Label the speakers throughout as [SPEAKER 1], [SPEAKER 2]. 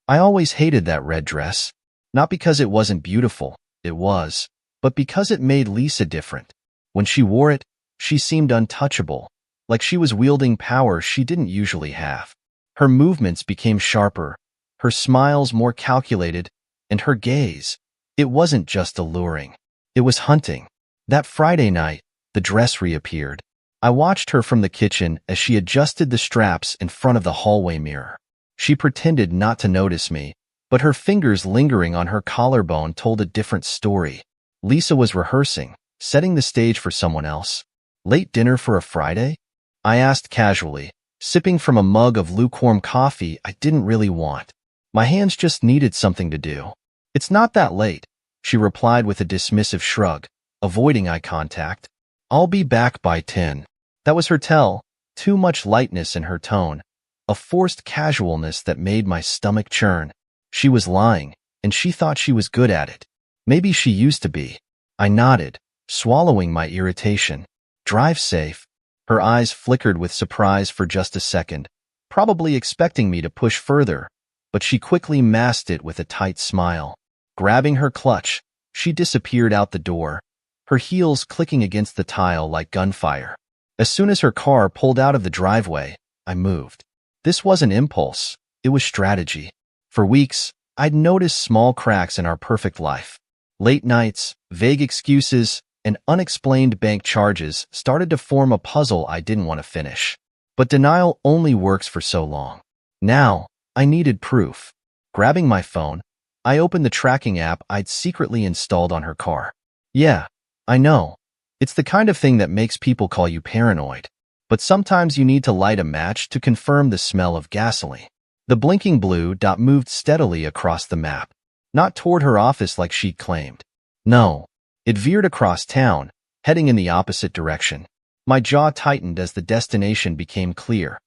[SPEAKER 1] I always hated that red dress. Not because it wasn't beautiful, it was, but because it made Lisa different. When she wore it, she seemed untouchable, like she was wielding power she didn't usually have. Her movements became sharper, her smiles more calculated, and her gaze, it wasn't just alluring. It was hunting. That Friday night, the dress reappeared. I watched her from the kitchen as she adjusted the straps in front of the hallway mirror. She pretended not to notice me, but her fingers lingering on her collarbone told a different story. Lisa was rehearsing, setting the stage for someone else. Late dinner for a Friday? I asked casually, sipping from a mug of lukewarm coffee I didn't really want. My hands just needed something to do. It's not that late, she replied with a dismissive shrug, avoiding eye contact. I'll be back by 10. That was her tell, too much lightness in her tone, a forced casualness that made my stomach churn. She was lying, and she thought she was good at it. Maybe she used to be. I nodded, swallowing my irritation. Drive safe. Her eyes flickered with surprise for just a second, probably expecting me to push further, but she quickly masked it with a tight smile. Grabbing her clutch, she disappeared out the door, her heels clicking against the tile like gunfire. As soon as her car pulled out of the driveway, I moved. This wasn't impulse, it was strategy. For weeks, I'd noticed small cracks in our perfect life. Late nights, vague excuses, and unexplained bank charges started to form a puzzle I didn't want to finish. But denial only works for so long. Now, I needed proof. Grabbing my phone, I opened the tracking app I'd secretly installed on her car. Yeah, I know. It's the kind of thing that makes people call you paranoid. But sometimes you need to light a match to confirm the smell of gasoline. The blinking blue dot moved steadily across the map, not toward her office like she'd claimed. No, it veered across town, heading in the opposite direction. My jaw tightened as the destination became clear.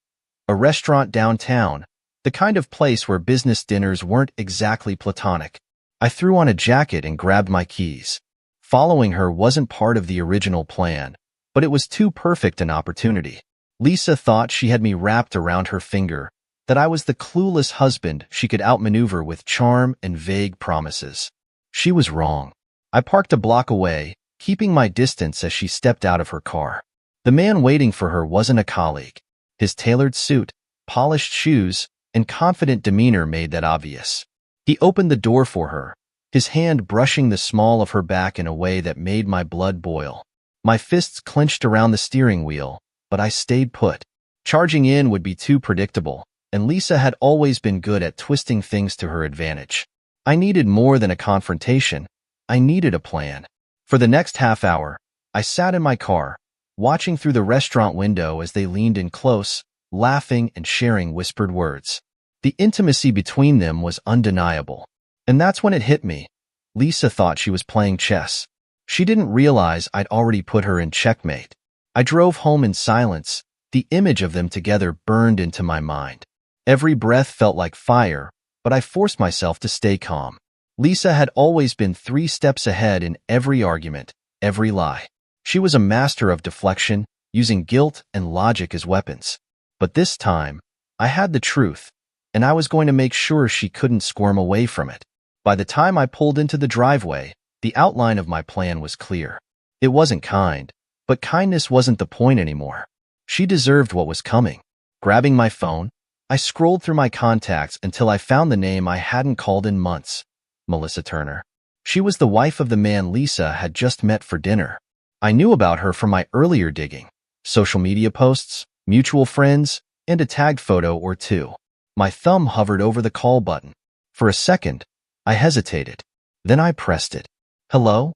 [SPEAKER 1] A restaurant downtown, the kind of place where business dinners weren't exactly platonic. I threw on a jacket and grabbed my keys. Following her wasn't part of the original plan, but it was too perfect an opportunity. Lisa thought she had me wrapped around her finger, that I was the clueless husband she could outmaneuver with charm and vague promises. She was wrong. I parked a block away, keeping my distance as she stepped out of her car. The man waiting for her wasn't a colleague. His tailored suit, polished shoes, and confident demeanor made that obvious. He opened the door for her, his hand brushing the small of her back in a way that made my blood boil. My fists clenched around the steering wheel, but I stayed put. Charging in would be too predictable, and Lisa had always been good at twisting things to her advantage. I needed more than a confrontation. I needed a plan. For the next half hour, I sat in my car, watching through the restaurant window as they leaned in close, laughing and sharing whispered words. The intimacy between them was undeniable. And that's when it hit me. Lisa thought she was playing chess. She didn't realize I'd already put her in checkmate. I drove home in silence. The image of them together burned into my mind. Every breath felt like fire, but I forced myself to stay calm. Lisa had always been 3 steps ahead in every argument, every lie. She was a master of deflection, using guilt and logic as weapons. But this time, I had the truth, and I was going to make sure she couldn't squirm away from it. By the time I pulled into the driveway, the outline of my plan was clear. It wasn't kind, but kindness wasn't the point anymore. She deserved what was coming. Grabbing my phone, I scrolled through my contacts until I found the name I hadn't called in months. Melissa Turner. She was the wife of the man Lisa had just met for dinner. I knew about her from my earlier digging, social media posts, mutual friends, and a tagged photo or two. My thumb hovered over the call button. For a second, I hesitated. Then I pressed it. Hello?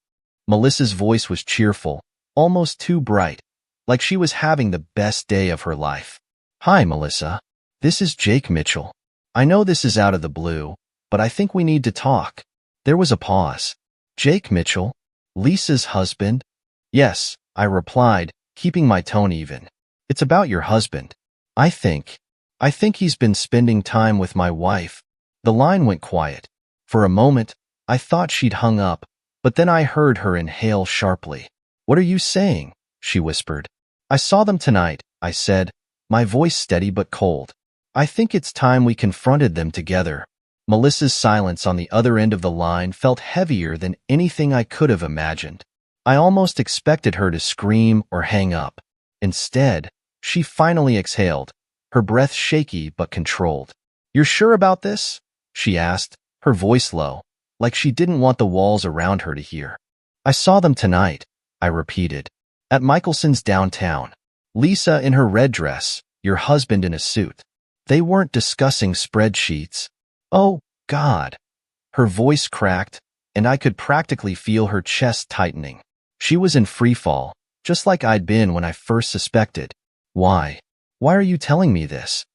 [SPEAKER 1] Melissa's voice was cheerful, almost too bright, like she was having the best day of her life. Hi, Melissa. This is Jake Mitchell. I know this is out of the blue, but I think we need to talk. There was a pause. Jake Mitchell? Lisa's husband? Yes, I replied, keeping my tone even. It's about your husband. I think he's been spending time with my wife. The line went quiet. For a moment, I thought she'd hung up, but then I heard her inhale sharply. What are you saying? She whispered. I saw them tonight, I said, my voice steady but cold. I think it's time we confronted them together. Melissa's silence on the other end of the line felt heavier than anything I could have imagined. I almost expected her to scream or hang up. Instead, she finally exhaled, her breath shaky but controlled. "You're sure about this?" she asked, her voice low, like she didn't want the walls around her to hear. "I saw them tonight," I repeated. "At Michelson's downtown. Lisa in her red dress, your husband in a suit. They weren't discussing spreadsheets." "Oh, God." Her voice cracked, and I could practically feel her chest tightening. She was in freefall, just like I'd been when I first suspected. "Why? Why are you telling me this?"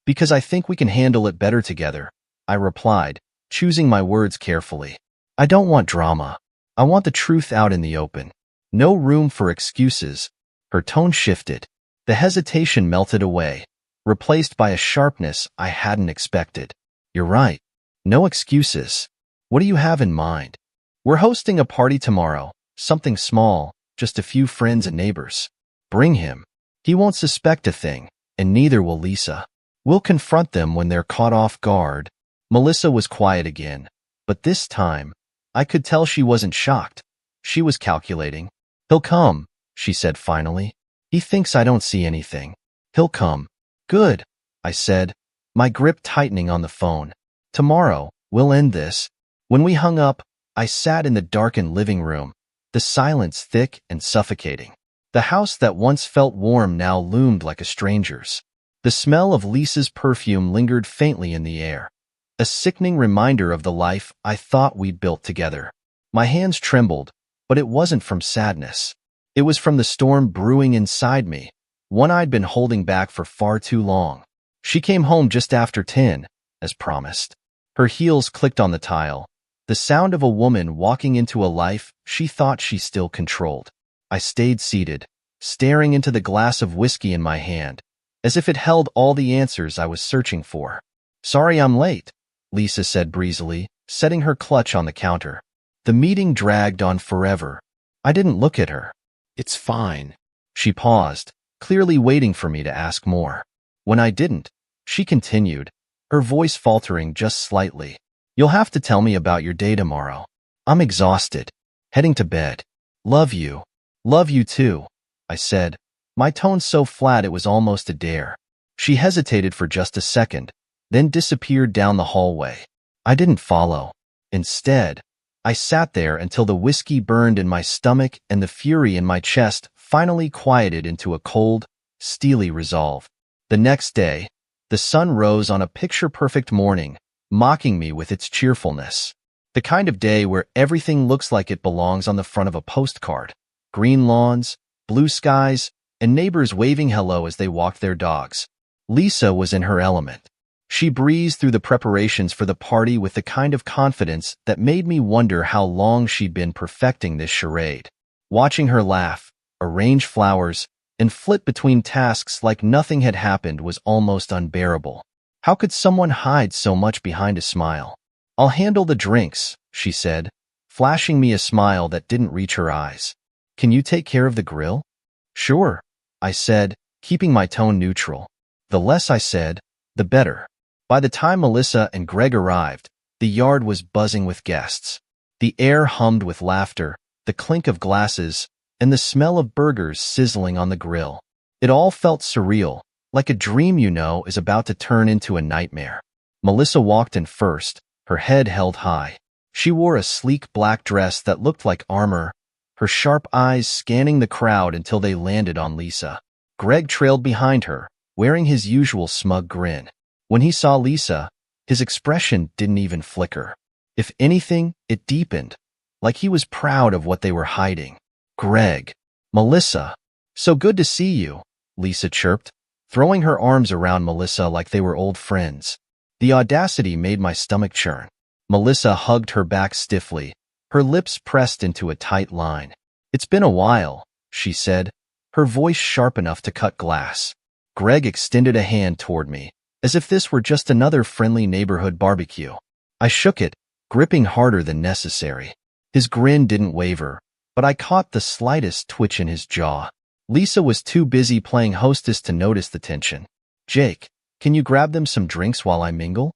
[SPEAKER 1] "Because I think we can handle it better together," I replied, choosing my words carefully. "I don't want drama. I want the truth out in the open. No room for excuses." Her tone shifted. The hesitation melted away, replaced by a sharpness I hadn't expected. "You're right. No excuses. What do you have in mind?" "We're hosting a party tomorrow, something small, just a few friends and neighbors. Bring him. He won't suspect a thing, and neither will Lisa. We'll confront them when they're caught off guard." Melissa was quiet again, but this time, I could tell she wasn't shocked. She was calculating. "He'll come," she said finally. "He thinks I don't see anything. He'll come." "Good," I said, my grip tightening on the phone. "Tomorrow, we'll end this." When we hung up, I sat in the darkened living room, the silence thick and suffocating. The house that once felt warm now loomed like a stranger's. The smell of Lisa's perfume lingered faintly in the air, a sickening reminder of the life I thought we'd built together. My hands trembled, but it wasn't from sadness. It was from the storm brewing inside me, one I'd been holding back for far too long. She came home just after 10, as promised. Her heels clicked on the tile, the sound of a woman walking into a life she thought she still controlled. I stayed seated, staring into the glass of whiskey in my hand, as if it held all the answers I was searching for. "Sorry I'm late," Lisa said breezily, setting her clutch on the counter. The meeting dragged on forever. I didn't look at her. "It's fine." She paused, clearly waiting for me to ask more. When I didn't, she continued, her voice faltering just slightly. "You'll have to tell me about your day tomorrow. I'm exhausted. Heading to bed. Love you." "Love you too," I said, my tone so flat it was almost a dare. She hesitated for just a second, then disappeared down the hallway. I didn't follow. Instead, I sat there until the whiskey burned in my stomach and the fury in my chest finally quieted into a cold, steely resolve. The next day, the sun rose on a picture-perfect morning, mocking me with its cheerfulness. The kind of day where everything looks like it belongs on the front of a postcard. Green lawns, blue skies, and neighbors waving hello as they walked their dogs. Lisa was in her element. She breezed through the preparations for the party with the kind of confidence that made me wonder how long she'd been perfecting this charade. Watching her laugh, arrange flowers, and flit between tasks like nothing had happened was almost unbearable. How could someone hide so much behind a smile? "I'll handle the drinks," she said, flashing me a smile that didn't reach her eyes. "Can you take care of the grill?" "Sure," I said, keeping my tone neutral. The less I said, the better. By the time Melissa and Greg arrived, the yard was buzzing with guests. The air hummed with laughter, the clink of glasses, and the smell of burgers sizzling on the grill. It all felt surreal, like a dream is about to turn into a nightmare. Melissa walked in first, her head held high. She wore a sleek black dress that looked like armor, her sharp eyes scanning the crowd until they landed on Lisa. Greg trailed behind her, wearing his usual smug grin. When he saw Lisa, his expression didn't even flicker. If anything, it deepened, like he was proud of what they were hiding. "Greg, Melissa, so good to see you," Lisa chirped, throwing her arms around Melissa like they were old friends. The audacity made my stomach churn. Melissa hugged her back stiffly, her lips pressed into a tight line. "It's been a while," she said, her voice sharp enough to cut glass. Greg extended a hand toward me, as if this were just another friendly neighborhood barbecue. I shook it, gripping harder than necessary. His grin didn't waver, but I caught the slightest twitch in his jaw. Lisa was too busy playing hostess to notice the tension. "Jake, can you grab them some drinks while I mingle?"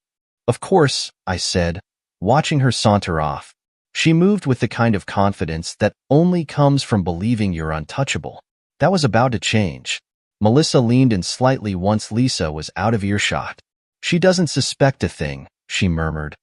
[SPEAKER 1] Of course, I said, watching her saunter off. She moved with the kind of confidence that only comes from believing you're untouchable. That was about to change. Melissa leaned in slightly once Lisa was out of earshot. She doesn't suspect a thing, she murmured,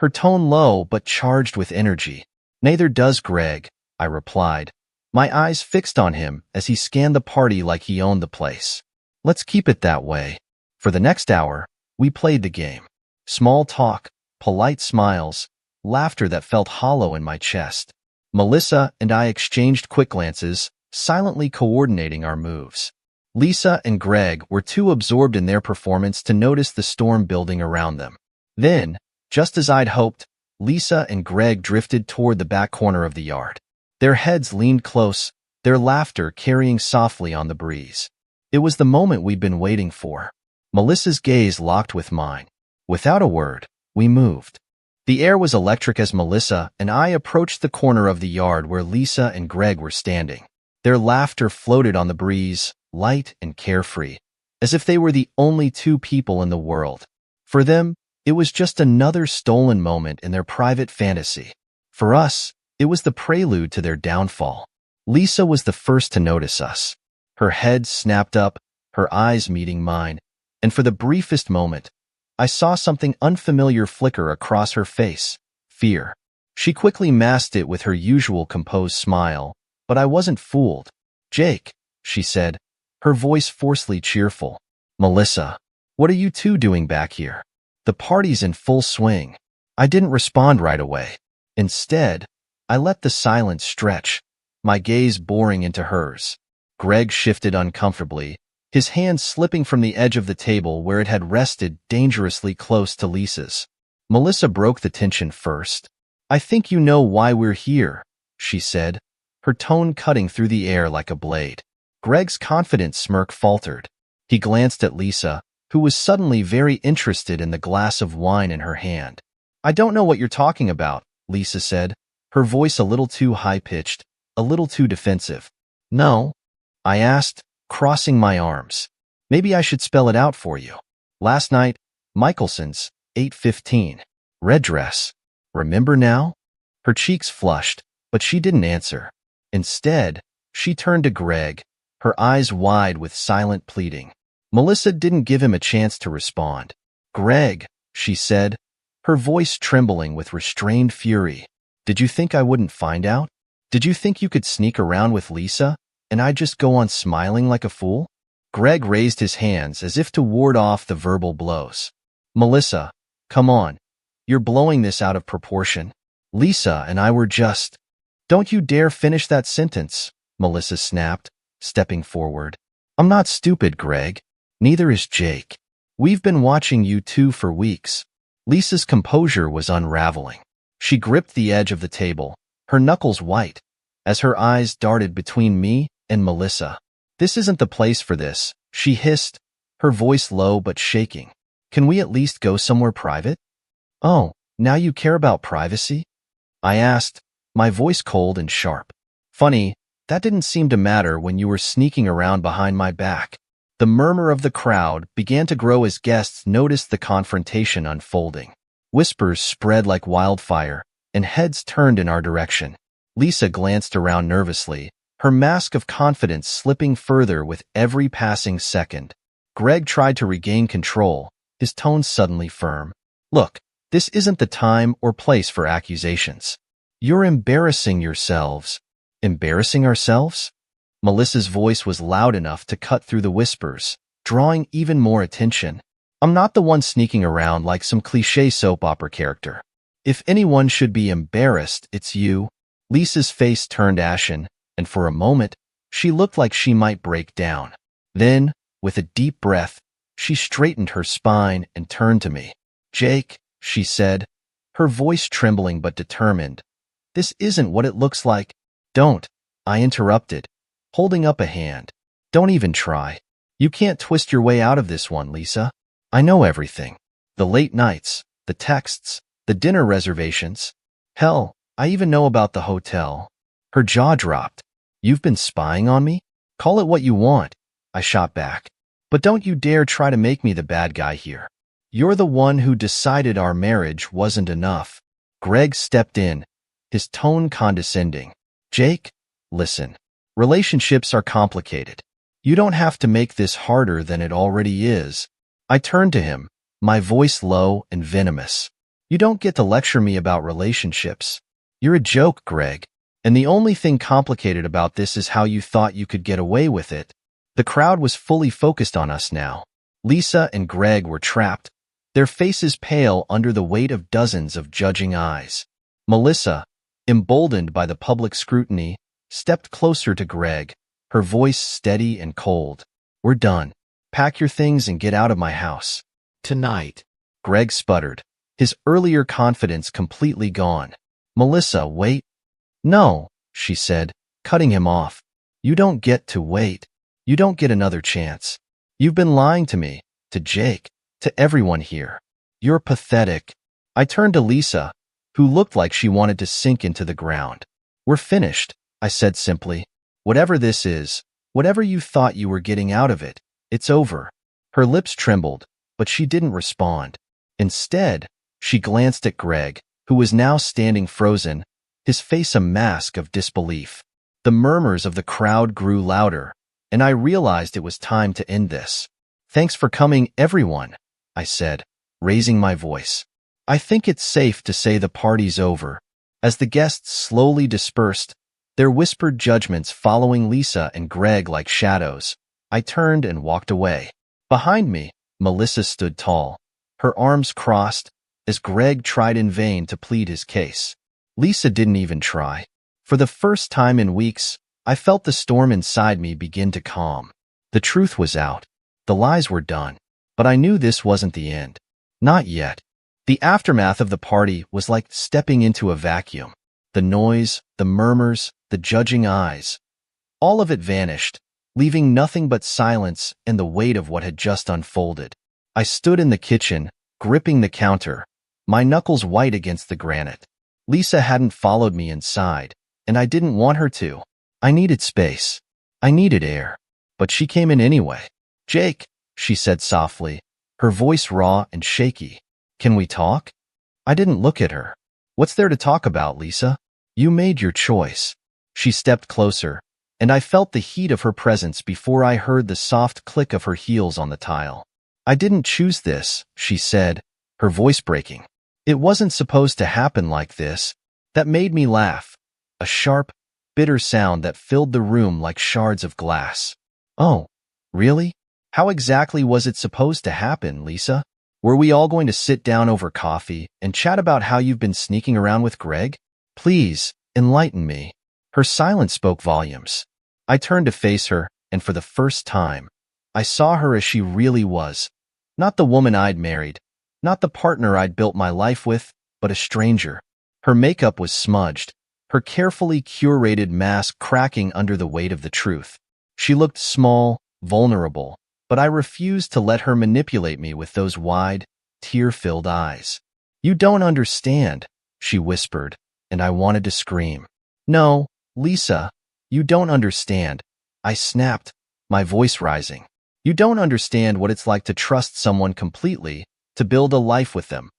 [SPEAKER 1] her tone low but charged with energy. Neither does Greg, I replied, my eyes fixed on him as he scanned the party like he owned the place. Let's keep it that way. For the next hour, we played the game. Small talk, polite smiles, laughter that felt hollow in my chest. Melissa and I exchanged quick glances, silently coordinating our moves. Lisa and Greg were too absorbed in their performance to notice the storm building around them. Then, just as I'd hoped, Lisa and Greg drifted toward the back corner of the yard. Their heads leaned close, their laughter carrying softly on the breeze. It was the moment we'd been waiting for. Melissa's gaze locked with mine. Without a word, we moved. The air was electric as Melissa and I approached the corner of the yard where Lisa and Greg were standing. Their laughter floated on the breeze, light and carefree, as if they were the only two people in the world. For them, it was just another stolen moment in their private fantasy. For us, it was the prelude to their downfall. Lisa was the first to notice us. Her head snapped up, her eyes meeting mine, and for the briefest moment, I saw something unfamiliar flicker across her face, fear. She quickly masked it with her usual composed smile, but I wasn't fooled. Jake, she said, her voice forcefully cheerful. Melissa, what are you two doing back here? The party's in full swing. I didn't respond right away. Instead, I let the silence stretch, my gaze boring into hers. Greg shifted uncomfortably, his hand slipping from the edge of the table where it had rested dangerously close to Lisa's. Melissa broke the tension first. I think you know why we're here, she said, her tone cutting through the air like a blade. Greg's confident smirk faltered. He glanced at Lisa, who was suddenly very interested in the glass of wine in her hand. I don't know what you're talking about, Lisa said, her voice a little too high-pitched, a little too defensive. No? I asked, crossing my arms. Maybe I should spell it out for you. Last night, Michelson's, 8:15. Red dress. Remember now? Her cheeks flushed, but she didn't answer. Instead, she turned to Greg, her eyes wide with silent pleading. Melissa didn't give him a chance to respond. Greg, she said, her voice trembling with restrained fury. Did you think I wouldn't find out? Did you think you could sneak around with Lisa, and I'd just go on smiling like a fool? Greg raised his hands as if to ward off the verbal blows. Melissa, come on. You're blowing this out of proportion. Lisa and I were just... Don't you dare finish that sentence, Melissa snapped, stepping forward. I'm not stupid, Greg. Neither is Jake. We've been watching you two for weeks. Lisa's composure was unraveling. She gripped the edge of the table, her knuckles white, as her eyes darted between me and Melissa. This isn't the place for this, she hissed, her voice low but shaking. Can we at least go somewhere private? Oh, now you care about privacy? I asked, my voice cold and sharp. Funny, that didn't seem to matter when you were sneaking around behind my back. The murmur of the crowd began to grow as guests noticed the confrontation unfolding. Whispers spread like wildfire, and heads turned in our direction. Lisa glanced around nervously, her mask of confidence slipping further with every passing second. Greg tried to regain control, his tone suddenly firm. Look, this isn't the time or place for accusations. You're embarrassing yourselves. Embarrassing ourselves? Melissa's voice was loud enough to cut through the whispers, drawing even more attention. I'm not the one sneaking around like some cliché soap opera character. If anyone should be embarrassed, it's you. Lisa's face turned ashen, and for a moment, she looked like she might break down. Then, with a deep breath, she straightened her spine and turned to me. Jake, she said, her voice trembling but determined. This isn't what it looks like. Don't, I interrupted, holding up a hand. Don't even try. You can't twist your way out of this one, Lisa. I know everything. The late nights, the texts, the dinner reservations. Hell, I even know about the hotel. Her jaw dropped. You've been spying on me? Call it what you want, I shot back. But don't you dare try to make me the bad guy here. You're the one who decided our marriage wasn't enough. Greg stepped in, his tone condescending. Jake, listen. Relationships are complicated. You don't have to make this harder than it already is. I turned to him, my voice low and venomous. You don't get to lecture me about relationships. You're a joke, Greg. And the only thing complicated about this is how you thought you could get away with it. The crowd was fully focused on us now. Lisa and Greg were trapped, their faces pale under the weight of dozens of judging eyes. Melissa, emboldened by the public scrutiny, stepped closer to Greg, her voice steady and cold. We're done. Pack your things and get out of my house. Tonight. Greg sputtered, his earlier confidence completely gone. Melissa, wait. No, she said, cutting him off. You don't get to wait. You don't get another chance. You've been lying to me, to Jake, to everyone here. You're pathetic. I turned to Lisa, who looked like she wanted to sink into the ground. We're finished, I said simply. Whatever this is, whatever you thought you were getting out of it, it's over. Her lips trembled, but she didn't respond. Instead, she glanced at Greg, who was now standing frozen, his face a mask of disbelief. The murmurs of the crowd grew louder, and I realized it was time to end this. Thanks for coming, everyone, I said, raising my voice. I think it's safe to say the party's over. As the guests slowly dispersed, their whispered judgments following Lisa and Greg like shadows, I turned and walked away. Behind me, Melissa stood tall, her arms crossed, as Greg tried in vain to plead his case. Lisa didn't even try. For the first time in weeks, I felt the storm inside me begin to calm. The truth was out. The lies were done. But I knew this wasn't the end. Not yet. The aftermath of the party was like stepping into a vacuum. The noise, the murmurs, the judging eyes. All of it vanished, leaving nothing but silence and the weight of what had just unfolded. I stood in the kitchen, gripping the counter, my knuckles white against the granite. Lisa hadn't followed me inside, and I didn't want her to. I needed space. I needed air. But she came in anyway. Jake, she said softly, her voice raw and shaky. Can we talk? I didn't look at her. What's there to talk about, Lisa? You made your choice. She stepped closer, and I felt the heat of her presence before I heard the soft click of her heels on the tile. I didn't choose this, she said, her voice breaking. It wasn't supposed to happen like this. That made me laugh. A sharp, bitter sound that filled the room like shards of glass. Oh, really? How exactly was it supposed to happen, Lisa? Were we all going to sit down over coffee and chat about how you've been sneaking around with Greg? Please, enlighten me. Her silence spoke volumes. I turned to face her, and for the first time, I saw her as she really was. Not the woman I'd married, not the partner I'd built my life with, but a stranger. Her makeup was smudged, her carefully curated mask cracking under the weight of the truth. She looked small, vulnerable, but I refused to let her manipulate me with those wide, tear-filled eyes. You don't understand, she whispered, and I wanted to scream. No, Lisa, you don't understand, I snapped, my voice rising. You don't understand what it's like to trust someone completely, to build a life with them,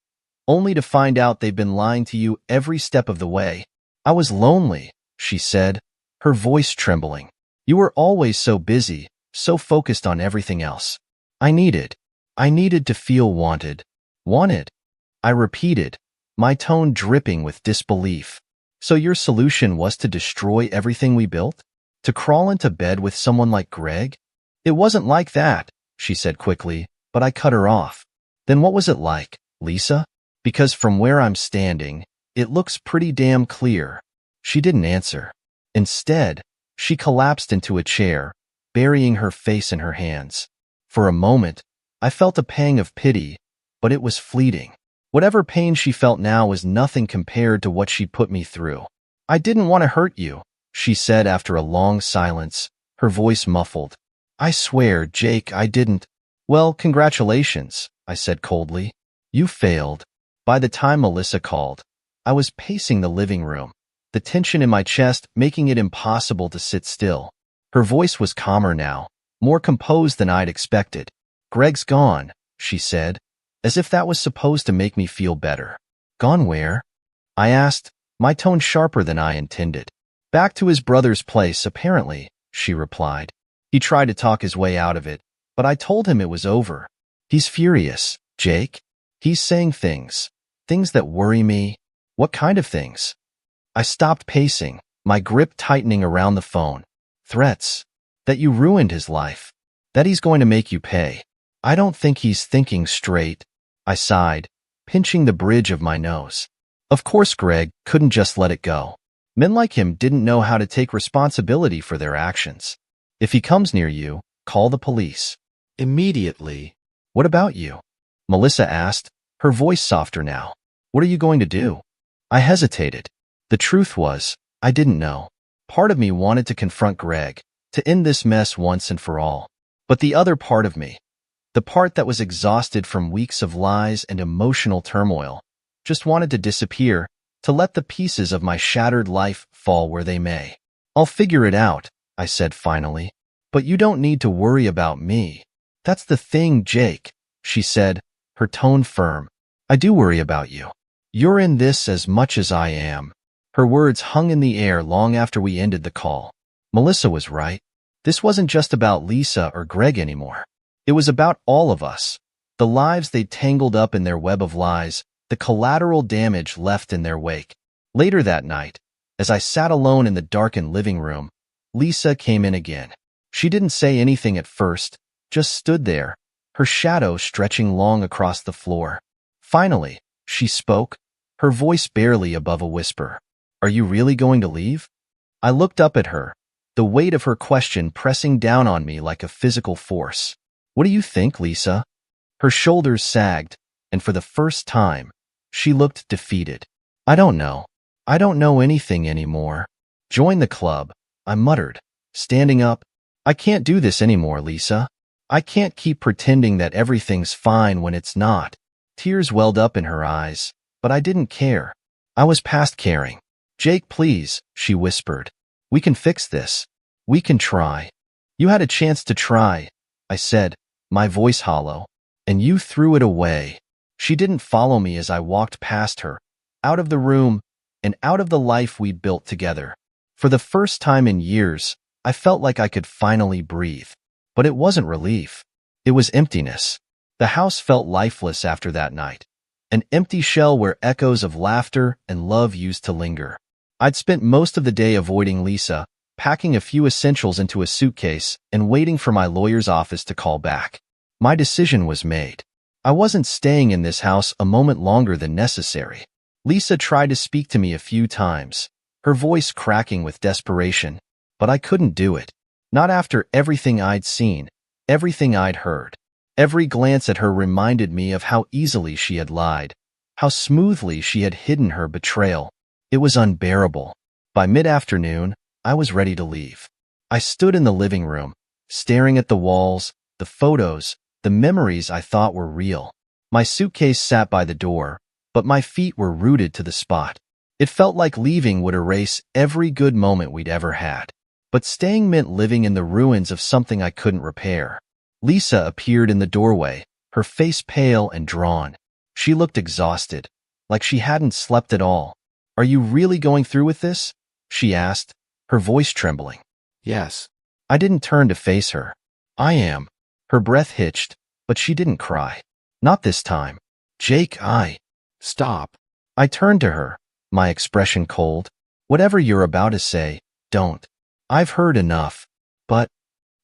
[SPEAKER 1] only to find out they've been lying to you every step of the way. I was lonely, she said, her voice trembling. You were always so busy, so focused on everything else. I needed to feel wanted. Wanted? I repeated, my tone dripping with disbelief. So your solution was to destroy everything we built? To crawl into bed with someone like Greg? It wasn't like that, she said quickly, but I cut her off. Then what was it like, Lisa? Because from where I'm standing, it looks pretty damn clear. She didn't answer. Instead, she collapsed into a chair, burying her face in her hands. For a moment, I felt a pang of pity, but it was fleeting. Whatever pain she felt now was nothing compared to what she put me through. I didn't want to hurt you, she said after a long silence, her voice muffled. I swear, Jake, I didn't. Well, congratulations, I said coldly. You failed. By the time Melissa called, I was pacing the living room, the tension in my chest making it impossible to sit still. Her voice was calmer now, more composed than I'd expected. Greg's gone, she said, as if that was supposed to make me feel better. Gone where? I asked, my tone sharper than I intended. Back to his brother's place, apparently, she replied. He tried to talk his way out of it, but I told him it was over. He's furious, Jake. He's saying things that worry me. What kind of things? I stopped pacing, my grip tightening around the phone. Threats. That you ruined his life. That he's going to make you pay. I don't think he's thinking straight. I sighed, pinching the bridge of my nose. Of course Greg couldn't just let it go. Men like him didn't know how to take responsibility for their actions. If he comes near you, call the police. Immediately. What about you? Melissa asked, her voice softer now. What are you going to do? I hesitated. The truth was, I didn't know. Part of me wanted to confront Greg, to end this mess once and for all. But the other part of me, the part that was exhausted from weeks of lies and emotional turmoil, just wanted to disappear, to let the pieces of my shattered life fall where they may. I'll figure it out, I said finally. But you don't need to worry about me. That's the thing, Jake, she said, her tone firm. I do worry about you. You're in this as much as I am. Her words hung in the air long after we ended the call. Melissa was right. This wasn't just about Lisa or Greg anymore. It was about all of us. The lives they'd tangled up in their web of lies, the collateral damage left in their wake. Later that night, as I sat alone in the darkened living room, Lisa came in again. She didn't say anything at first, just stood there, her shadow stretching long across the floor. Finally, she spoke, her voice barely above a whisper. Are you really going to leave? I looked up at her, the weight of her question pressing down on me like a physical force. What do you think, Lisa? Her shoulders sagged, and for the first time, she looked defeated. I don't know. I don't know anything anymore. Join the club, I muttered, standing up. I can't do this anymore, Lisa. I can't keep pretending that everything's fine when it's not. Tears welled up in her eyes, but I didn't care. I was past caring. Jake, please, she whispered. We can fix this. We can try. You had a chance to try, I said, my voice hollow, and you threw it away. She didn't follow me as I walked past her, out of the room, and out of the life we'd built together. For the first time in years, I felt like I could finally breathe. But it wasn't relief. It was emptiness. The house felt lifeless after that night, an empty shell where echoes of laughter and love used to linger. I'd spent most of the day avoiding Lisa, packing a few essentials into a suitcase and waiting for my lawyer's office to call back. My decision was made. I wasn't staying in this house a moment longer than necessary. Lisa tried to speak to me a few times, her voice cracking with desperation, but I couldn't do it. Not after everything I'd seen, everything I'd heard. Every glance at her reminded me of how easily she had lied, how smoothly she had hidden her betrayal. It was unbearable. By mid-afternoon, I was ready to leave. I stood in the living room, staring at the walls, the photos, the memories I thought were real. My suitcase sat by the door, but my feet were rooted to the spot. It felt like leaving would erase every good moment we'd ever had. But staying meant living in the ruins of something I couldn't repair. Lisa appeared in the doorway, her face pale and drawn. She looked exhausted, like she hadn't slept at all. Are you really going through with this? She asked, her voice trembling. Yes. I didn't turn to face her. I am. Her breath hitched, but she didn't cry. Not this time. Jake, Stop. I turned to her, my expression cold. Whatever you're about to say, don't. I've heard enough. But,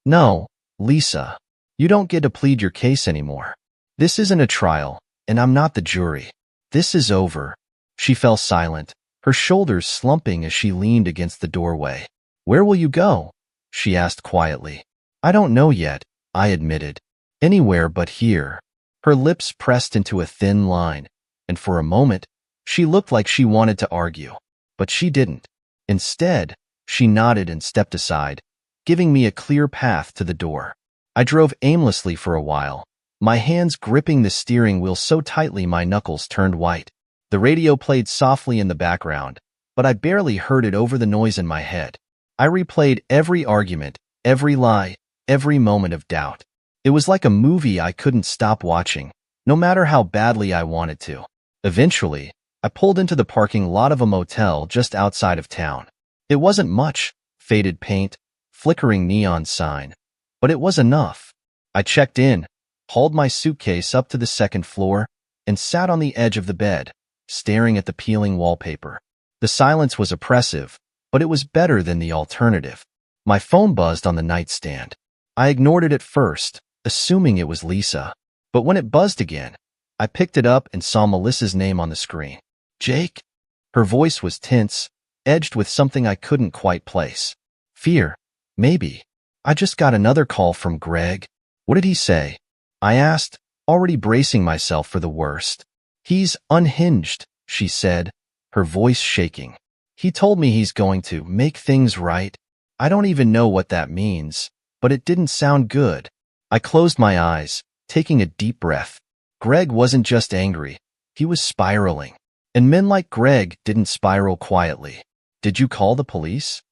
[SPEAKER 1] no, Lisa. You don't get to plead your case anymore. This isn't a trial, and I'm not the jury. This is over. She fell silent, her shoulders slumping as she leaned against the doorway. Where will you go? She asked quietly. I don't know yet, I admitted. Anywhere but here. Her lips pressed into a thin line, and for a moment, she looked like she wanted to argue. But she didn't. Instead, she nodded and stepped aside, giving me a clear path to the door. I drove aimlessly for a while, my hands gripping the steering wheel so tightly my knuckles turned white. The radio played softly in the background, but I barely heard it over the noise in my head. I replayed every argument, every lie, every moment of doubt. It was like a movie I couldn't stop watching, no matter how badly I wanted to. Eventually, I pulled into the parking lot of a motel just outside of town. It wasn't much, faded paint, flickering neon sign, but it was enough. I checked in, hauled my suitcase up to the second floor, and sat on the edge of the bed, staring at the peeling wallpaper. The silence was oppressive, but it was better than the alternative. My phone buzzed on the nightstand. I ignored it at first, assuming it was Lisa. But when it buzzed again, I picked it up and saw Melissa's name on the screen. Jake? Her voice was tense, edged with something I couldn't quite place. Fear. Maybe. I just got another call from Greg. What did he say? I asked, already bracing myself for the worst. He's unhinged, she said, her voice shaking. He told me he's going to make things right. I don't even know what that means, but it didn't sound good. I closed my eyes, taking a deep breath. Greg wasn't just angry. He was spiraling. And men like Greg didn't spiral quietly. Did you call the police?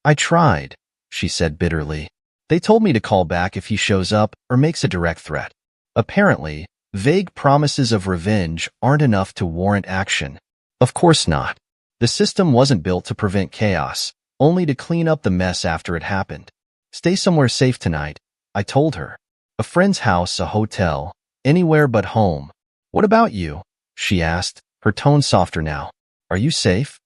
[SPEAKER 1] I tried, she said bitterly. They told me to call back if he shows up or makes a direct threat. Apparently, vague promises of revenge aren't enough to warrant action. Of course not. The system wasn't built to prevent chaos, only to clean up the mess after it happened. Stay somewhere safe tonight, I told her. A friend's house, a hotel, anywhere but home. What about you? She asked, her tone softer now. Are you safe?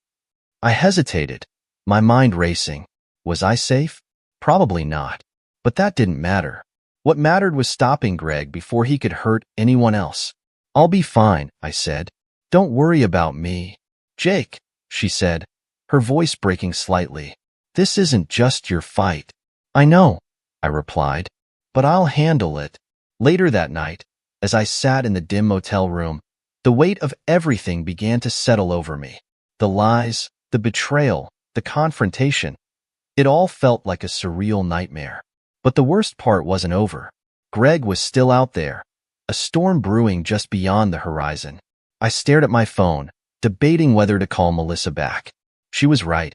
[SPEAKER 1] I hesitated, my mind racing. Was I safe? Probably not. But that didn't matter. What mattered was stopping Greg before he could hurt anyone else. I'll be fine, I said. Don't worry about me. Jake, she said, her voice breaking slightly. This isn't just your fight. I know, I replied, but I'll handle it. Later that night, as I sat in the dim motel room, the weight of everything began to settle over me. The lies, the betrayal, the confrontation. It all felt like a surreal nightmare. But the worst part wasn't over. Greg was still out there, a storm brewing just beyond the horizon. I stared at my phone, debating whether to call Melissa back. She was right.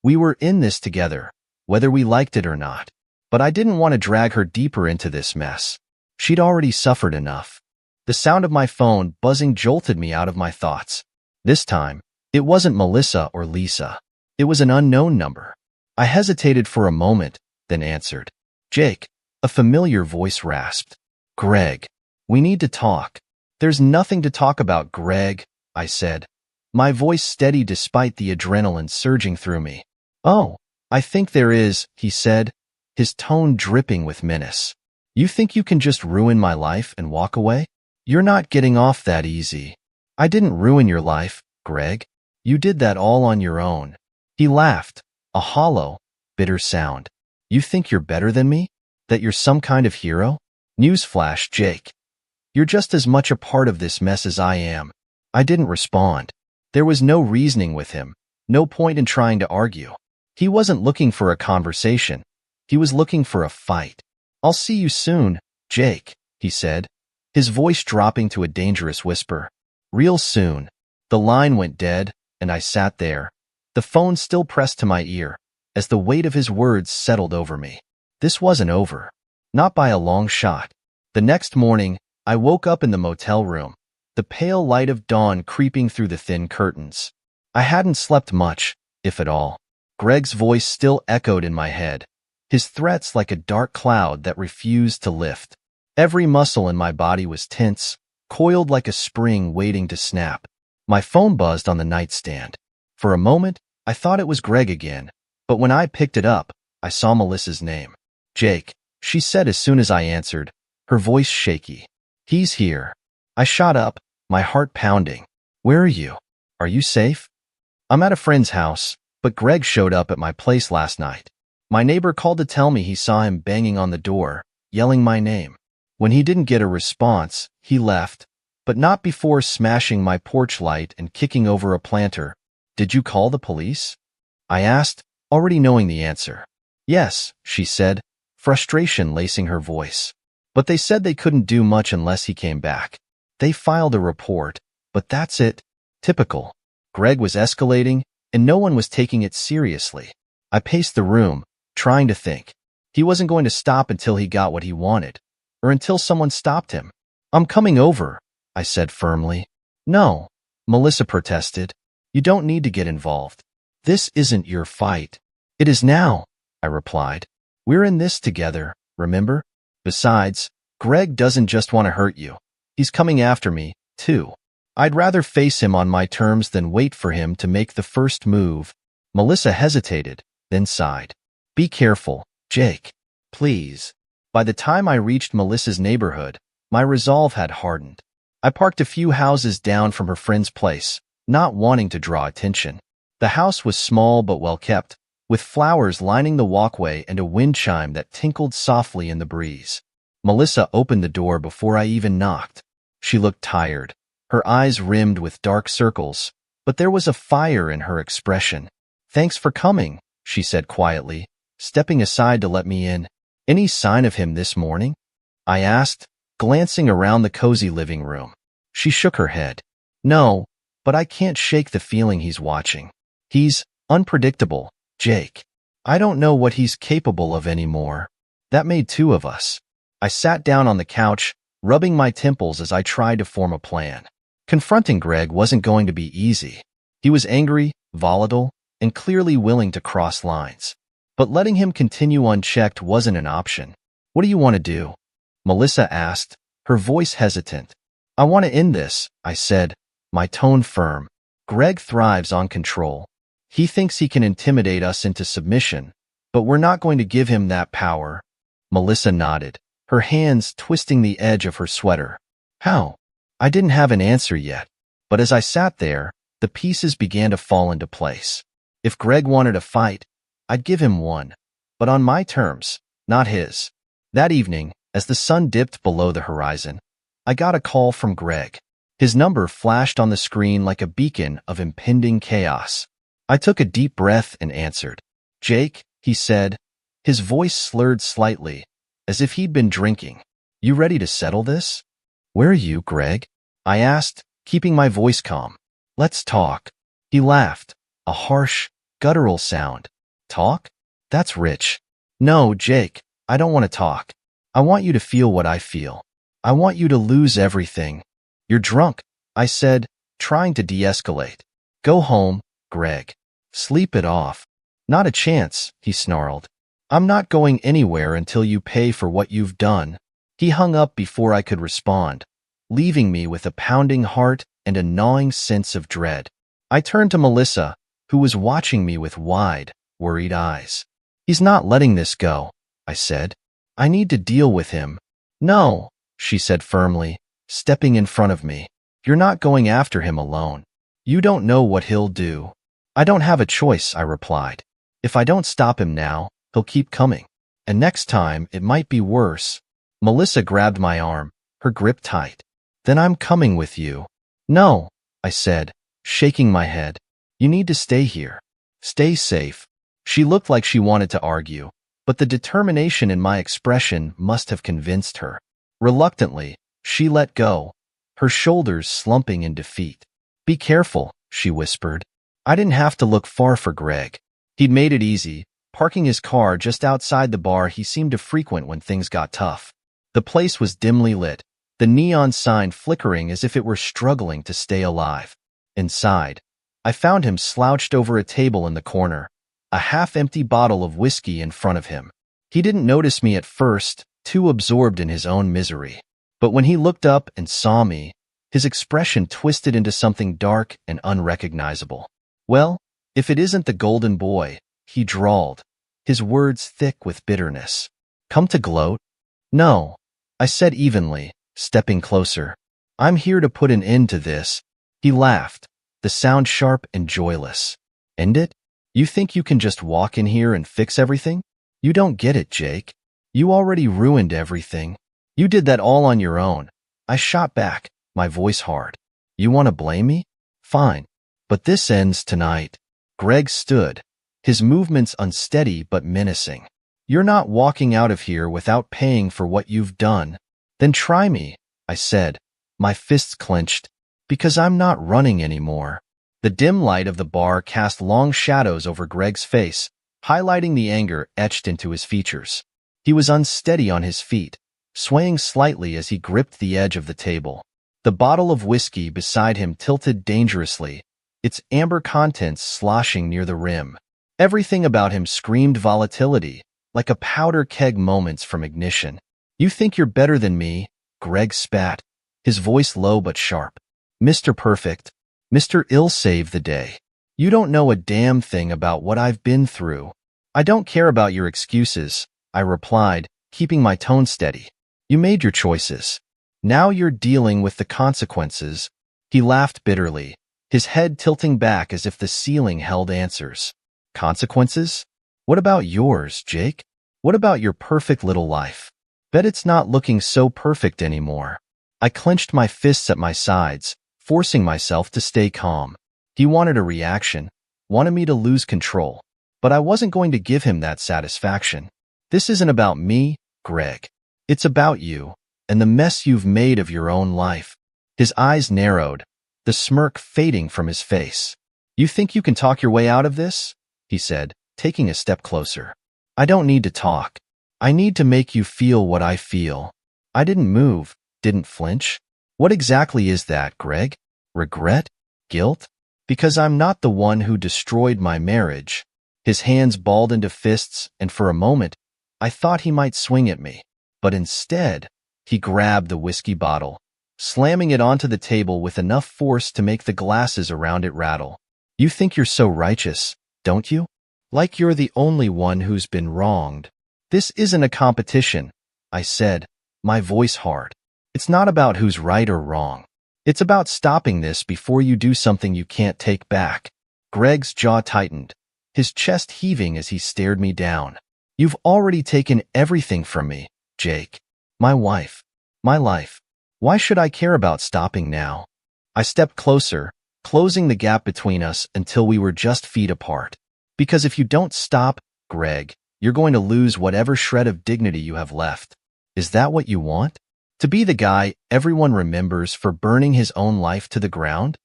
[SPEAKER 1] We were in this together, whether we liked it or not. But I didn't want to drag her deeper into this mess. She'd already suffered enough. The sound of my phone buzzing jolted me out of my thoughts. This time, it wasn't Melissa or Lisa. It was an unknown number. I hesitated for a moment, then answered. Jake, a familiar voice rasped. Greg, we need to talk. There's nothing to talk about, Greg, I said, my voice steady despite the adrenaline surging through me. Oh, I think there is, he said, his tone dripping with menace. You think you can just ruin my life and walk away? You're not getting off that easy. I didn't ruin your life, Greg. You did that all on your own. He laughed, a hollow, bitter sound. You think you're better than me? That you're some kind of hero? Newsflash, Jake. You're just as much a part of this mess as I am. I didn't respond. There was no reasoning with him, no point in trying to argue. He wasn't looking for a conversation. He was looking for a fight. I'll see you soon, Jake, he said, his voice dropping to a dangerous whisper. Real soon. The line went dead, and I sat there, the phone still pressed to my ear, as the weight of his words settled over me. This wasn't over. Not by a long shot. The next morning, I woke up in the motel room, the pale light of dawn creeping through the thin curtains. I hadn't slept much, if at all. Greg's voice still echoed in my head, his threats like a dark cloud that refused to lift. Every muscle in my body was tense, coiled like a spring waiting to snap. My phone buzzed on the nightstand. For a moment, I thought it was Greg again, but when I picked it up, I saw Melissa's name. Jake, she said as soon as I answered, her voice shaky. He's here. I shot up, my heart pounding. Where are you? Are you safe? I'm at a friend's house, but Greg showed up at my place last night. My neighbor called to tell me he saw him banging on the door, yelling my name. When he didn't get a response, he left, but not before smashing my porch light and kicking over a planter. Did you call the police? I asked, already knowing the answer. Yes, she said, frustration lacing her voice. But they said they couldn't do much unless he came back. They filed a report, but that's it. Typical. Greg was escalating, and no one was taking it seriously. I paced the room, trying to think. He wasn't going to stop until he got what he wanted, or until someone stopped him. I'm coming over, I said firmly. No, Melissa protested. You don't need to get involved. This isn't your fight. It is now, I replied. We're in this together, remember? Besides, Greg doesn't just want to hurt you. He's coming after me, too. I'd rather face him on my terms than wait for him to make the first move. Melissa hesitated, then sighed. Be careful, Jake. Please. By the time I reached Melissa's neighborhood, my resolve had hardened. I parked a few houses down from her friend's place, not wanting to draw attention. The house was small but well kept, with flowers lining the walkway and a wind chime that tinkled softly in the breeze. Melissa opened the door before I even knocked. She looked tired, her eyes rimmed with dark circles, but there was a fire in her expression. Thanks for coming, she said quietly, stepping aside to let me in. Any sign of him this morning? I asked, glancing around the cozy living room. She shook her head. No, but I can't shake the feeling he's watching. He's unpredictable, Jake. I don't know what he's capable of anymore. That made two of us. I sat down on the couch, rubbing my temples as I tried to form a plan. Confronting Greg wasn't going to be easy. He was angry, volatile, and clearly willing to cross lines. But letting him continue unchecked wasn't an option. What do you want to do? Melissa asked, her voice hesitant. I want to end this, I said, my tone firm. Greg thrives on control. He thinks he can intimidate us into submission, but we're not going to give him that power. Melissa nodded, her hands twisting the edge of her sweater. How? I didn't have an answer yet, but as I sat there, the pieces began to fall into place. If Greg wanted a fight, I'd give him one, but on my terms, not his. That evening, as the sun dipped below the horizon, I got a call from Greg. His number flashed on the screen like a beacon of impending chaos. I took a deep breath and answered. Jake, he said, his voice slurred slightly, as if he'd been drinking. You ready to settle this? Where are you, Greg? I asked, keeping my voice calm. Let's talk. He laughed, a harsh, guttural sound. Talk? That's rich. No, Jake, I don't want to talk. I want you to feel what I feel. I want you to lose everything. You're drunk, I said, trying to de-escalate. Go home, Greg. Sleep it off. Not a chance, he snarled. I'm not going anywhere until you pay for what you've done. He hung up before I could respond, leaving me with a pounding heart and a gnawing sense of dread. I turned to Melissa, who was watching me with wide, worried eyes. He's not letting this go, I said. I need to deal with him. No, she said firmly, stepping in front of me. You're not going after him alone. You don't know what he'll do. I don't have a choice, I replied. If I don't stop him now, he'll keep coming. And next time, it might be worse. Melissa grabbed my arm, her grip tight. Then I'm coming with you. No, I said, shaking my head. You need to stay here. Stay safe. She looked like she wanted to argue, but the determination in my expression must have convinced her. Reluctantly, she let go, her shoulders slumping in defeat. Be careful, she whispered. I didn't have to look far for Greg. He'd made it easy, parking his car just outside the bar he seemed to frequent when things got tough. The place was dimly lit, the neon sign flickering as if it were struggling to stay alive. Inside, I found him slouched over a table in the corner, a half-empty bottle of whiskey in front of him. He didn't notice me at first, too absorbed in his own misery. But when he looked up and saw me, his expression twisted into something dark and unrecognizable. Well, if it isn't the golden boy, he drawled, his words thick with bitterness. Come to gloat? No, I said evenly, stepping closer. I'm here to put an end to this. He laughed, the sound sharp and joyless. End it? You think you can just walk in here and fix everything? You don't get it, Jake. You already ruined everything. You did that all on your own. I shot back, my voice hard. You want to blame me? Fine. But this ends tonight. Greg stood, his movements unsteady but menacing. You're not walking out of here without paying for what you've done. Then try me, I said, my fists clenched, because I'm not running anymore. The dim light of the bar cast long shadows over Greg's face, highlighting the anger etched into his features. He was unsteady on his feet, swaying slightly as he gripped the edge of the table. The bottle of whiskey beside him tilted dangerously, its amber contents sloshing near the rim. Everything about him screamed volatility, like a powder keg moments from ignition. "You think you're better than me," Greg spat, his voice low but sharp. "Mr. Perfect, Mr. Ill save the day. You don't know a damn thing about what I've been through." "I don't care about your excuses," I replied, keeping my tone steady. "You made your choices. Now you're dealing with the consequences." He laughed bitterly, his head tilting back as if the ceiling held answers. "Consequences? What about yours, Jake? What about your perfect little life? Bet it's not looking so perfect anymore." I clenched my fists at my sides, forcing myself to stay calm. He wanted a reaction, wanted me to lose control, but I wasn't going to give him that satisfaction. "This isn't about me, Greg. It's about you, and the mess you've made of your own life." His eyes narrowed, the smirk fading from his face. "You think you can talk your way out of this?" he said, taking a step closer. "I don't need to talk. I need to make you feel what I feel." I didn't move, didn't flinch. "What exactly is that, Greg? Regret? Guilt? Because I'm not the one who destroyed my marriage." His hands balled into fists, and for a moment, I thought he might swing at me. But instead, he grabbed the whiskey bottle, slamming it onto the table with enough force to make the glasses around it rattle. "You think you're so righteous, don't you? Like you're the only one who's been wronged." "This isn't a competition," I said, my voice hard. "It's not about who's right or wrong. It's about stopping this before you do something you can't take back." Greg's jaw tightened, his chest heaving as he stared me down. "You've already taken everything from me, Jake. My wife, my life. Why should I care about stopping now?" I stepped closer, closing the gap between us until we were just feet apart. "Because if you don't stop, Greg, you're going to lose whatever shred of dignity you have left. Is that what you want? To be the guy everyone remembers for burning his own life to the ground?"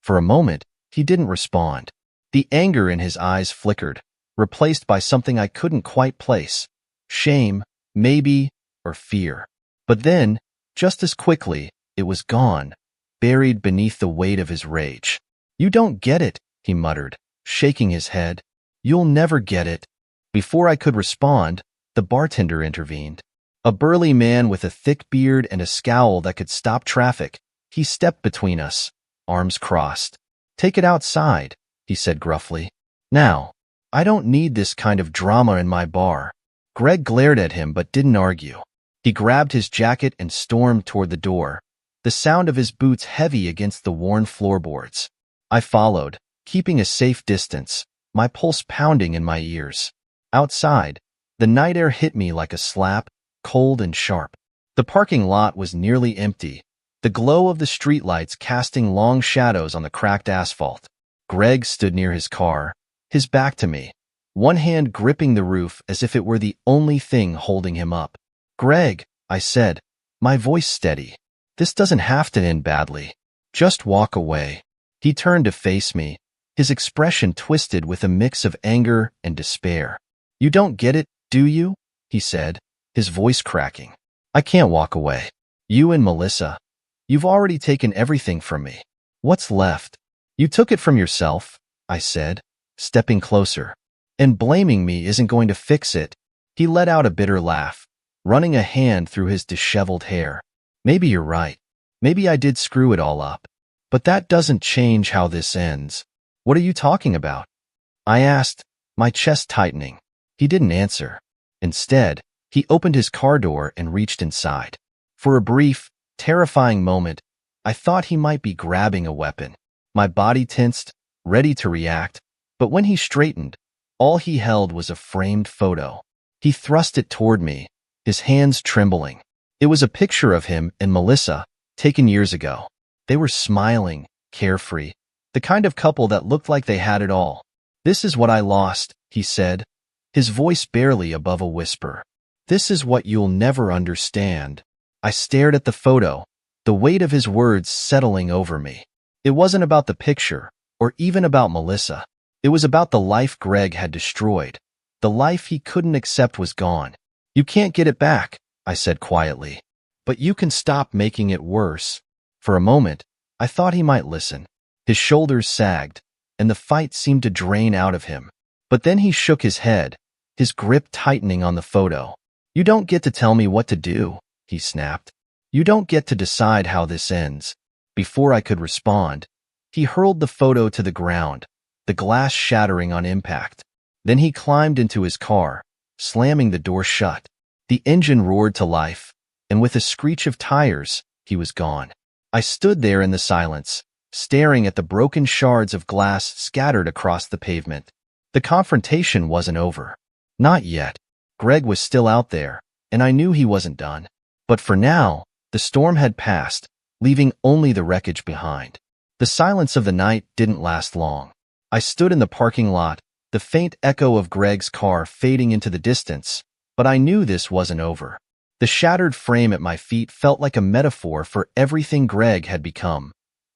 [SPEAKER 1] For a moment, he didn't respond. The anger in his eyes flickered, replaced by something I couldn't quite place. Shame, maybe, or fear. But then, just as quickly, it was gone, buried beneath the weight of his rage. "You don't get it," he muttered, shaking his head. "You'll never get it." Before I could respond, the bartender intervened. A burly man with a thick beard and a scowl that could stop traffic. He stepped between us, arms crossed. "Take it outside," he said gruffly. "Now, I don't need this kind of drama in my bar." Greg glared at him but didn't argue. He grabbed his jacket and stormed toward the door, the sound of his boots heavy against the worn floorboards. I followed, keeping a safe distance, my pulse pounding in my ears. Outside, the night air hit me like a slap, cold and sharp. The parking lot was nearly empty, the glow of the streetlights casting long shadows on the cracked asphalt. Greg stood near his car, his back to me, one hand gripping the roof as if it were the only thing holding him up. "Greg," I said, my voice steady, "this doesn't have to end badly. Just walk away." He turned to face me, his expression twisted with a mix of anger and despair. "You don't get it, do you?" he said, his voice cracking. "I can't walk away. You and Melissa, you've already taken everything from me. What's left?" "You took it from yourself," I said, stepping closer. "And blaming me isn't going to fix it." He let out a bitter laugh, running a hand through his disheveled hair. "Maybe you're right. Maybe I did screw it all up. But that doesn't change how this ends." "What are you talking about?" I asked, my chest tightening. He didn't answer. Instead, he opened his car door and reached inside. For a brief, terrifying moment, I thought he might be grabbing a weapon. My body tensed, ready to react, but when he straightened, all he held was a framed photo. He thrust it toward me, his hands trembling. It was a picture of him and Melissa, taken years ago. They were smiling, carefree, the kind of couple that looked like they had it all. "This is what I lost," he said, his voice barely above a whisper. "This is what you'll never understand." I stared at the photo, the weight of his words settling over me. It wasn't about the picture, or even about Melissa. It was about the life Greg had destroyed. The life he couldn't accept was gone. "You can't get it back," I said quietly. "But you can stop making it worse." For a moment, I thought he might listen. His shoulders sagged, and the fight seemed to drain out of him. But then he shook his head, his grip tightening on the photo. "You don't get to tell me what to do," he snapped. "You don't get to decide how this ends." Before I could respond, he hurled the photo to the ground, the glass shattering on impact. Then he climbed into his car, slamming the door shut. The engine roared to life, and with a screech of tires, he was gone. I stood there in the silence, staring at the broken shards of glass scattered across the pavement. The confrontation wasn't over. Not yet. Greg was still out there, and I knew he wasn't done. But for now, the storm had passed, leaving only the wreckage behind. The silence of the night didn't last long. I stood in the parking lot, the faint echo of Greg's car fading into the distance, but I knew this wasn't over. The shattered frame at my feet felt like a metaphor for everything Greg had become.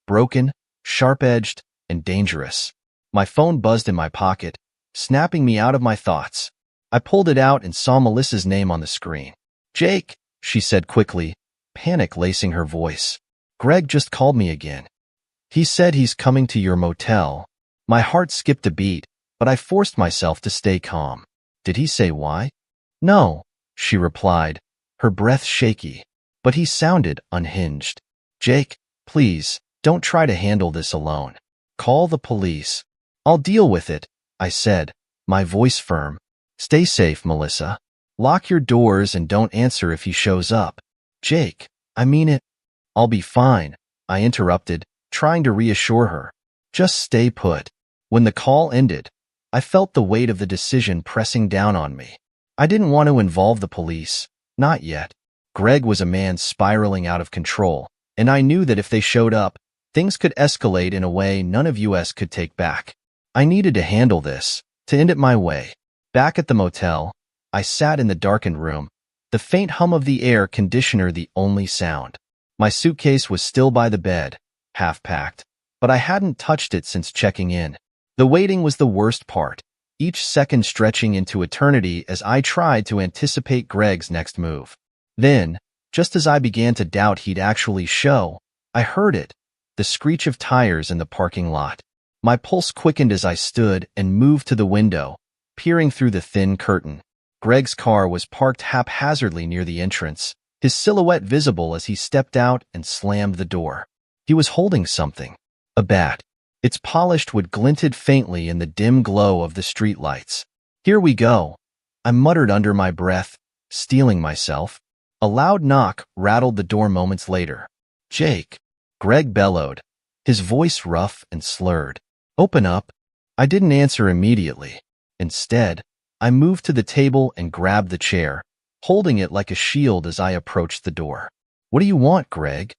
[SPEAKER 1] Broken, sharp-edged, and dangerous. My phone buzzed in my pocket, snapping me out of my thoughts. I pulled it out and saw Melissa's name on the screen. "Jake," she said quickly, panic lacing her voice. "Greg just called me again. He said he's coming to your motel." My heart skipped a beat, but I forced myself to stay calm. "Did he say why?" "No," she replied, her breath shaky. But he sounded unhinged. "Jake, please, don't try to handle this alone. Call the police." "I'll deal with it," I said, my voice firm. "Stay safe, Melissa. Lock your doors and don't answer if he shows up." "Jake, I mean it." "I'll be fine," I interrupted, trying to reassure her. "Just stay put." When the call ended, I felt the weight of the decision pressing down on me. I didn't want to involve the police, not yet. Greg was a man spiraling out of control, and I knew that if they showed up, things could escalate in a way none of us could take back. I needed to handle this, to end it my way. Back at the motel, I sat in the darkened room, the faint hum of the air conditioner the only sound. My suitcase was still by the bed, half-packed, but I hadn't touched it since checking in. The waiting was the worst part, each second stretching into eternity as I tried to anticipate Greg's next move. Then, just as I began to doubt he'd actually show, I heard it, the screech of tires in the parking lot. My pulse quickened as I stood and moved to the window, peering through the thin curtain. Greg's car was parked haphazardly near the entrance, his silhouette visible as he stepped out and slammed the door. He was holding something. A bat. Its polished wood glinted faintly in the dim glow of the streetlights. "Here we go," I muttered under my breath, steeling myself. A loud knock rattled the door moments later. "Jake," Greg bellowed, his voice rough and slurred. "Open up." I didn't answer immediately. Instead, I moved to the table and grabbed the chair, holding it like a shield as I approached the door. "What do you want, Greg?"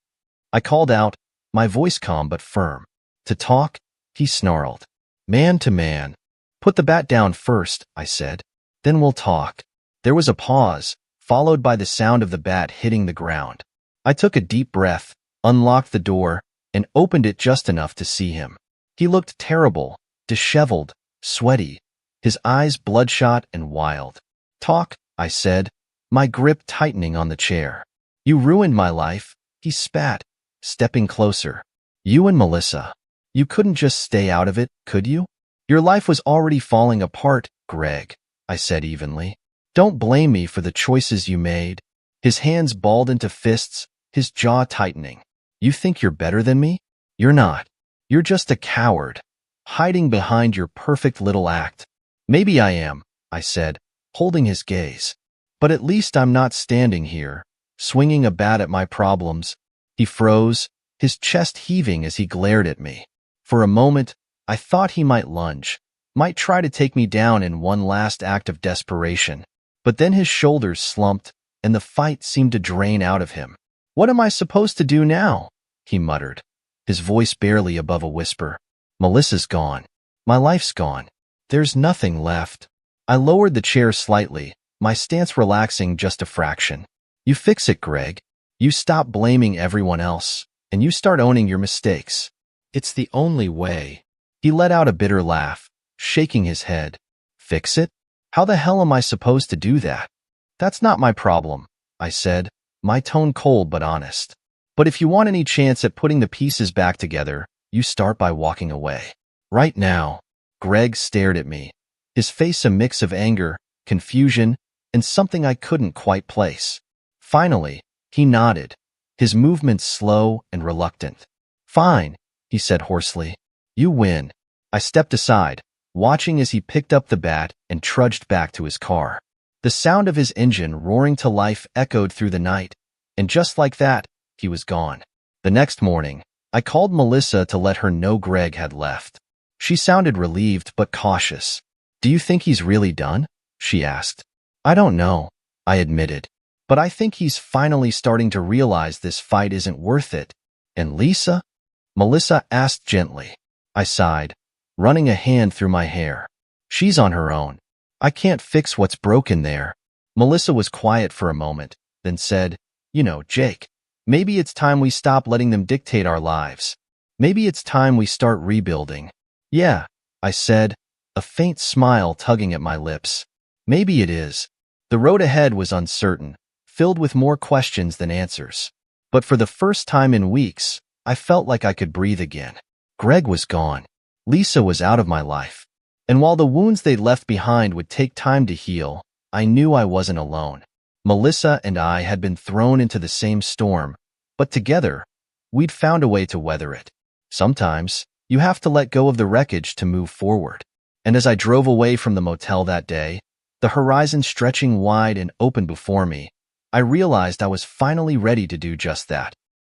[SPEAKER 1] I called out, my voice calm but firm. "To talk?" he snarled. "Man to man." "Put the bat down first," I said. "Then we'll talk." There was a pause, followed by the sound of the bat hitting the ground. I took a deep breath, unlocked the door, and opened it just enough to see him. He looked terrible, disheveled, sweaty, his eyes bloodshot and wild. "Talk," I said, my grip tightening on the chair. "You ruined my life," he spat, stepping closer. "You and Melissa. You couldn't just stay out of it, could you?" "Your life was already falling apart, Greg," I said evenly. "Don't blame me for the choices you made." His hands balled into fists, his jaw tightening. "You think you're better than me? You're not. You're just a coward, hiding behind your perfect little act." "Maybe I am," I said, holding his gaze. "But at least I'm not standing here, swinging a bat at my problems." He froze, his chest heaving as he glared at me. For a moment, I thought he might lunge, might try to take me down in one last act of desperation. But then his shoulders slumped, and the fight seemed to drain out of him. "What am I supposed to do now?" he muttered, his voice barely above a whisper. "Melissa's gone. My life's gone. There's nothing left." I lowered the chair slightly, my stance relaxing just a fraction. "You fix it, Greg. You stop blaming everyone else, and you start owning your mistakes. It's the only way." He let out a bitter laugh, shaking his head. "Fix it? How the hell am I supposed to do that?" "That's not my problem," I said, my tone cold but honest. But if you want any chance at putting the pieces back together, you start by walking away. Right now, Greg stared at me, his face a mix of anger, confusion, and something I couldn't quite place. Finally, he nodded, his movements slow and reluctant. Fine, he said hoarsely. You win. I stepped aside, watching as he picked up the bat and trudged back to his car. The sound of his engine roaring to life echoed through the night, and just like that, he was gone. The next morning, I called Melissa to let her know Greg had left. She sounded relieved but cautious. Do you think he's really done? She asked. I don't know, I admitted. But I think he's finally starting to realize this fight isn't worth it. And Lisa? Melissa asked gently. I sighed, running a hand through my hair. She's on her own. I can't fix what's broken there. Melissa was quiet for a moment, then said, You know, Jake, maybe it's time we stop letting them dictate our lives. Maybe it's time we start rebuilding. Yeah, I said, a faint smile tugging at my lips. Maybe it is. The road ahead was uncertain, filled with more questions than answers. But for the first time in weeks, I felt like I could breathe again. Greg was gone. Lisa was out of my life. And while the wounds they'd left behind would take time to heal, I knew I wasn't alone. Melissa and I had been thrown into the same storm, but together, we'd found a way to weather it. Sometimes, you have to let go of the wreckage to move forward. And as I drove away from the motel that day, the horizon stretching wide and open before me, I realized I was finally ready to do just that.